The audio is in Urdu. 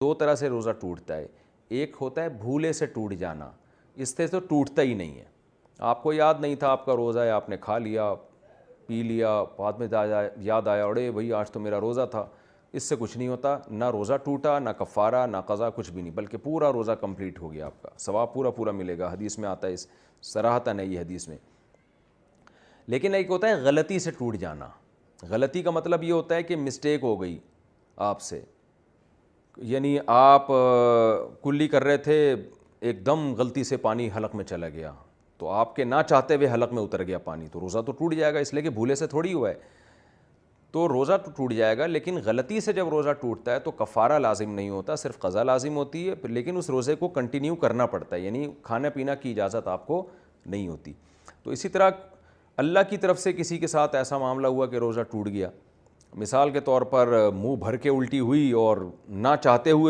دو طرح سے روزہ ٹوٹتا ہے. ایک ہوتا ہے بھولے سے ٹوٹ جانا, اس سے تو ٹوٹتا ہی نہیں ہے, آپ کو یاد نہیں تھا آپ کا روزہ ہے, آپ نے کھا لیا پی لیا, بعد میں یاد آیا اڑے بھائی آج تو میرا روزہ تھا. اس سے کچھ نہیں ہوتا, نہ روزہ ٹوٹا, نہ کفارہ, نہ قضا, کچھ بھی نہیں, بلکہ پورا روزہ کمپلیٹ ہو گیا, آپ کا ثواب پورا پورا ملے گا. حدیث میں آتا ہے, اس صراحتاً ہے یہ حدیث میں. لیکن ایک ہوتا ہے غلطی سے ٹوٹ جانا. غلطی کا مطلب یہ ہوتا ہے کہ مسٹیک ہو گئی آپ سے, یعنی آپ کلی کر رہے تھے, ایک دم غلطی سے پانی حلق میں چلا گیا, تو آپ کے نہ چاہتے ہوئے حلق میں اتر گیا پانی, تو روزہ تو ٹوٹ جائے گا, اس لیے کہ بھولے سے تھوڑی ہوا ہے, تو روزہ تو ٹوٹ جائے گا. لیکن غلطی سے جب روزہ ٹوٹتا ہے تو کفارہ لازم نہیں ہوتا, صرف قضا لازم ہوتی ہے, لیکن اس روزے کو کنٹینیو کرنا پڑتا ہے, یعنی کھانا پینا کی اجازت آپ کو نہیں ہوتی. تو اسی طرح اللہ کی طرف سے کسی کے ساتھ ایسا معاملہ ہوا کہ روزہ ٹوٹ گیا, مثال کے طور پر منہ بھر کے الٹی ہوئی اور نہ چاہتے ہوئے